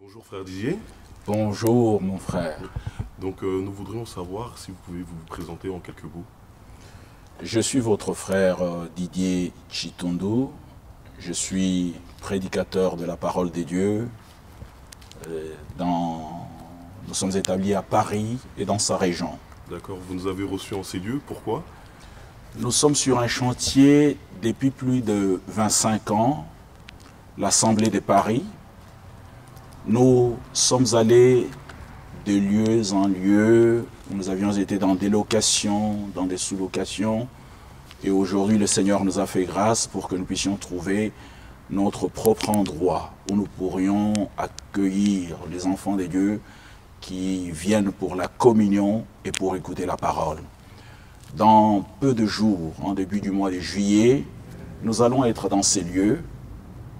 Bonjour frère Didier. Bonjour mon frère. Donc nous voudrions savoir si vous pouvez vous présenter en quelques mots. Je suis votre frère Didier Chitondo. Je suis prédicateur de la parole de Dieu. Nous sommes établis à Paris et dans sa région. D'accord, vous nous avez reçus en ces lieux, pourquoi? Nous sommes sur un chantier depuis plus de 25 ans, l'Assemblée de Paris. Nous sommes allés de lieu en lieu, nous avions été dans des locations, dans des sous-locations, et aujourd'hui le Seigneur nous a fait grâce pour que nous puissions trouver notre propre endroit où nous pourrions accueillir les enfants de Dieu qui viennent pour la communion et pour écouter la parole. Dans peu de jours, en début du mois de juillet, nous allons être dans ces lieux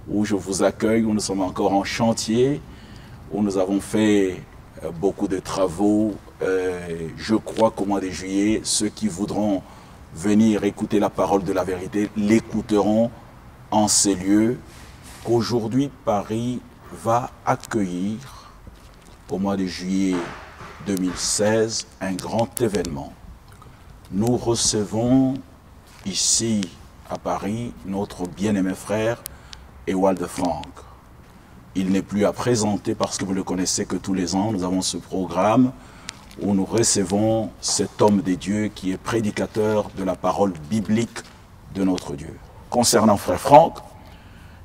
où je vous accueille, où nous sommes encore en chantier, où nous avons fait beaucoup de travaux. Je crois qu'au mois de juillet, ceux qui voudront venir écouter la parole de la vérité l'écouteront en ces lieux qu'aujourd'hui Paris va accueillir au mois de juillet 2016 un grand événement. Nous recevons ici à Paris notre bien-aimé frère Ewald Frank. Il n'est plus à présenter parce que vous le connaissez que tous les ans, nous avons ce programme où nous recevons cet homme de Dieu qui est prédicateur de la parole biblique de notre Dieu. Concernant frère Frank,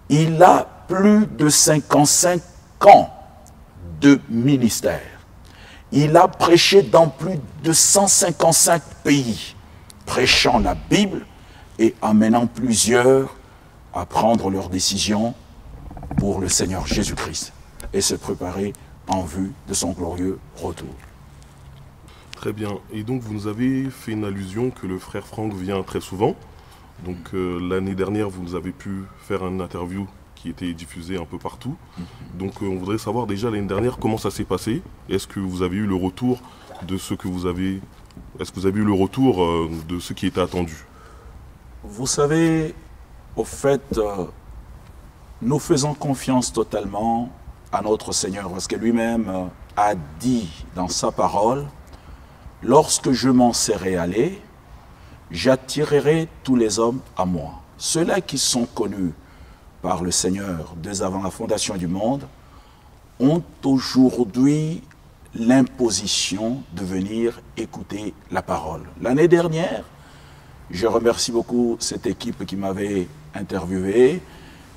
il a plus de 55 ans de ministère. Il a prêché dans plus de 155 pays, prêchant la Bible et amenant plusieurs à prendre leurs décisions pour le Seigneur Jésus-Christ et se préparer en vue de son glorieux retour. Très bien. Et donc vous nous avez fait une allusion que le frère Frank vient très souvent. Donc l'année dernière, vous nous avez pu faire une interview qui était diffusée un peu partout. Donc on voudrait savoir déjà l'année dernière comment ça s'est passé. Est-ce que vous avez eu le retour de ce que vous avez... Est-ce que vous avez eu le retour de ce qui était attendu? Vous savez, au fait, nous faisons confiance totalement à notre Seigneur parce que lui-même a dit dans sa parole, « Lorsque je m'en serai allé, j'attirerai tous les hommes à moi. » Ceux-là qui sont connus par le Seigneur dès avant la fondation du monde ont aujourd'hui l'imposition de venir écouter la parole. L'année dernière, je remercie beaucoup cette équipe qui m'avait interviewé.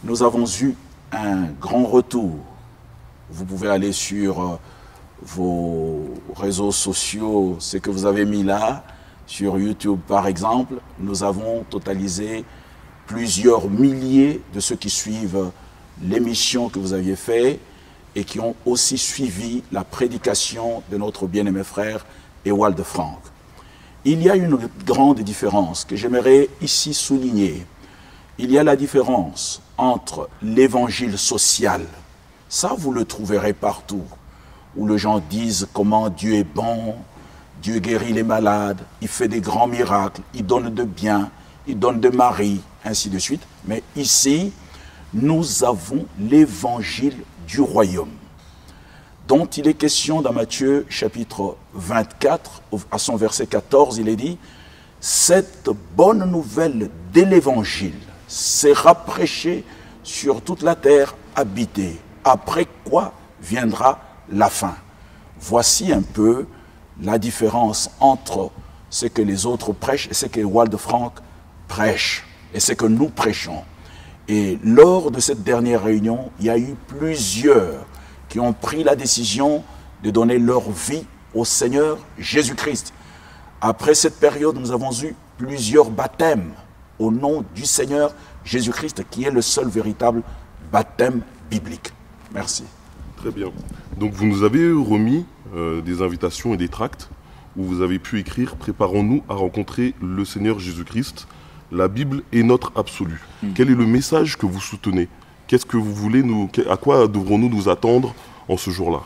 Nous avons eu un grand retour. Vous pouvez aller sur vos réseaux sociaux, ce que vous avez mis là, sur YouTube par exemple. Nous avons totalisé plusieurs milliers de ceux qui suivent l'émission que vous aviez faite et qui ont aussi suivi la prédication de notre bien-aimé frère Ewald Frank. Il y a une grande différence que j'aimerais ici souligner. Il y a la différence entre l'évangile social, ça vous le trouverez partout, où les gens disent comment Dieu est bon, Dieu guérit les malades, il fait des grands miracles, il donne de bien, il donne de mari, ainsi de suite. Mais ici, nous avons l'évangile du royaume, dont il est question dans Matthieu chapitre 24, à son verset 14, il est dit « Cette bonne nouvelle de l'évangile sera prêchée sur toute la terre habitée, après quoi viendra la fin. » Voici un peu la différence entre ce que les autres prêchent et ce que Ewald Frank prêche et ce que nous prêchons. Et lors de cette dernière réunion, il y a eu plusieurs qui ont pris la décision de donner leur vie au Seigneur Jésus-Christ. Après cette période, nous avons eu plusieurs baptêmes au nom du Seigneur Jésus-Christ, qui est le seul véritable baptême biblique. Merci. Très bien. Donc vous nous avez remis des invitations et des tracts où vous avez pu écrire « Préparons-nous à rencontrer le Seigneur Jésus-Christ. La Bible est notre absolu. » Quel est le message que vous soutenez? Qu'est-ce que vous voulez à quoi devrons-nous nous attendre en ce jour-là,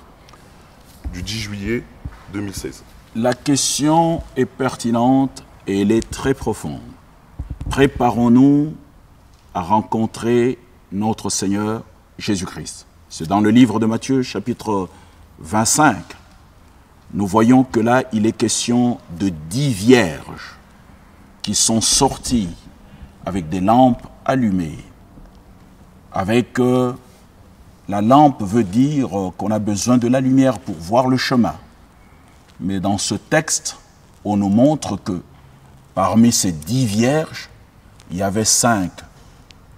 du 10 juillet 2016? La question est pertinente et elle est très profonde. Préparons-nous à rencontrer notre Seigneur Jésus-Christ. C'est dans le livre de Matthieu, chapitre 25. Nous voyons que là, il est question de 10 vierges qui sont sorties avec des lampes allumées. Avec la lampe veut dire qu'on a besoin de la lumière pour voir le chemin. Mais dans ce texte, on nous montre que parmi ces 10 vierges, il y avait 5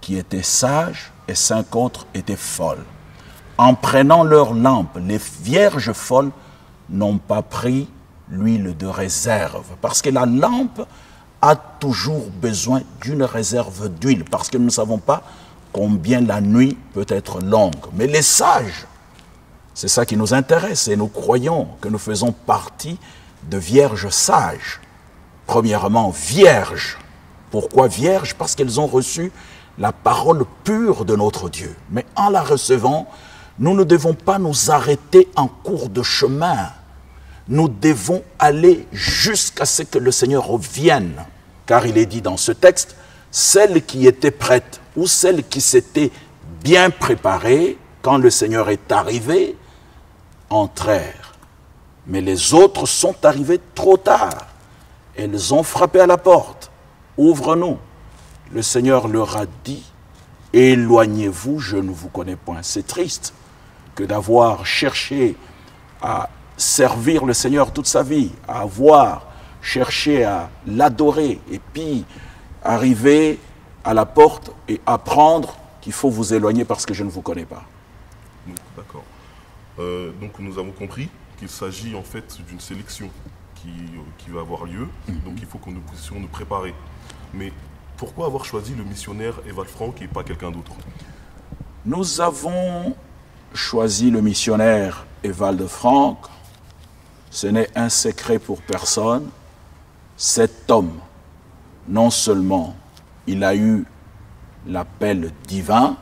qui étaient sages et 5 autres étaient folles. En prenant leur lampe, les vierges folles n'ont pas pris l'huile de réserve. Parce que la lampe a toujours besoin d'une réserve d'huile. Parce que nous ne savons pas combien la nuit peut être longue. Mais les sages, c'est ça qui nous intéresse. Et nous croyons que nous faisons partie de vierges sages. Premièrement, vierges. Pourquoi vierges? Parce qu'elles ont reçu la parole pure de notre Dieu. Mais en la recevant, nous ne devons pas nous arrêter en cours de chemin. Nous devons aller jusqu'à ce que le Seigneur revienne. Car il est dit dans ce texte, celles qui étaient prêtes ou celles qui s'étaient bien préparées, quand le Seigneur est arrivé, entrèrent. Mais les autres sont arrivées trop tard. Elles ont frappé à la porte. Ouvre-nous. Le Seigneur leur a dit, éloignez-vous, je ne vous connais point. C'est triste que d'avoir cherché à servir le Seigneur toute sa vie, à avoir cherché à l'adorer et puis arriver à la porte et apprendre qu'il faut vous éloigner parce que je ne vous connais pas. D'accord. Donc nous avons compris qu'il s'agit en fait d'une sélection qui va avoir lieu, donc il faut que nous puissions nous préparer. Mais pourquoi avoir choisi le missionnaire Evald Frank et pas quelqu'un d'autre? Nous avons choisi le missionnaire Evald Frank. Ce n'est un secret pour personne. Cet homme, non seulement il a eu l'appel divin,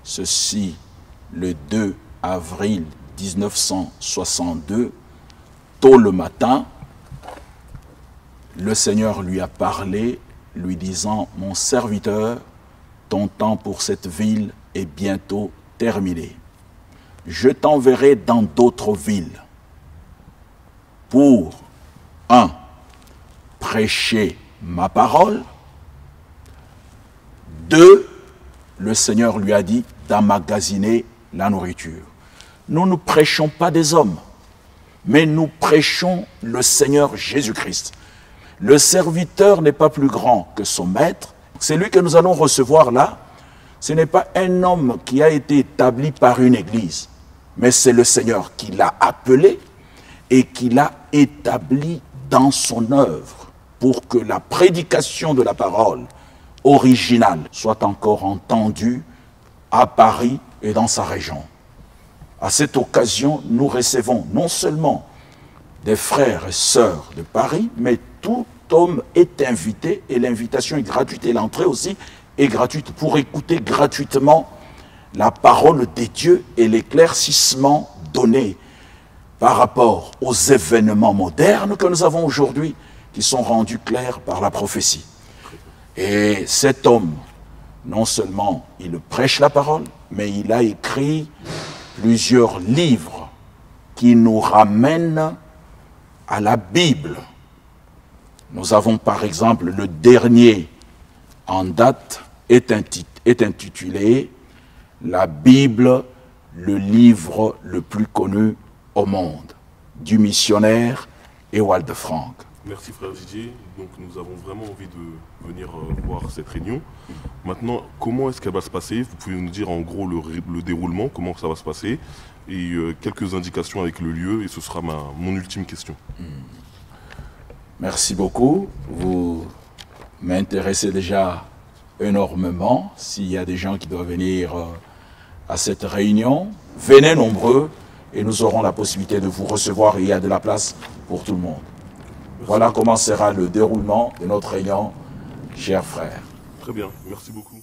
ceci le 2 avril 1962, tôt le matin, le Seigneur lui a parlé, lui disant « Mon serviteur, ton temps pour cette ville est bientôt terminé. Je t'enverrai dans d'autres villes pour, 1. prêcher ma parole. 2. Le Seigneur lui a dit d'emmagasiner la nourriture. Nous ne prêchons pas des hommes, mais nous prêchons le Seigneur Jésus-Christ. Le serviteur n'est pas plus grand que son maître. C'est lui que nous allons recevoir là. Ce n'est pas un homme qui a été établi par une église, mais c'est le Seigneur qui l'a appelé et qui l'a établi dans son œuvre pour que la prédication de la parole originale soit encore entendue à Paris et dans sa région. À cette occasion, nous recevons non seulement des frères et sœurs de Paris, mais tout homme est invité et l'invitation est gratuite et l'entrée aussi est gratuite pour écouter gratuitement la parole des dieux et l'éclaircissement donné par rapport aux événements modernes que nous avons aujourd'hui qui sont rendus clairs par la prophétie. Et cet homme, non seulement il prêche la parole, mais il a écrit plusieurs livres qui nous ramènent à la Bible. Nous avons par exemple le dernier en date est intitulé « La Bible, le livre le plus connu au monde » du missionnaire Evald Frank. Merci frère Didier, donc nous avons vraiment envie de venir voir cette réunion. Maintenant, comment est-ce qu'elle va se passer? Vous pouvez nous dire en gros le déroulement, comment ça va se passer, et quelques indications avec le lieu, et ce sera mon ultime question. Merci beaucoup, vous m'intéressez déjà énormément. S'il y a des gens qui doivent venir à cette réunion, venez nombreux et nous aurons la possibilité de vous recevoir et il y a de la place pour tout le monde. Voilà comment sera le déroulement de notre réunion, chers frères. Très bien, merci beaucoup.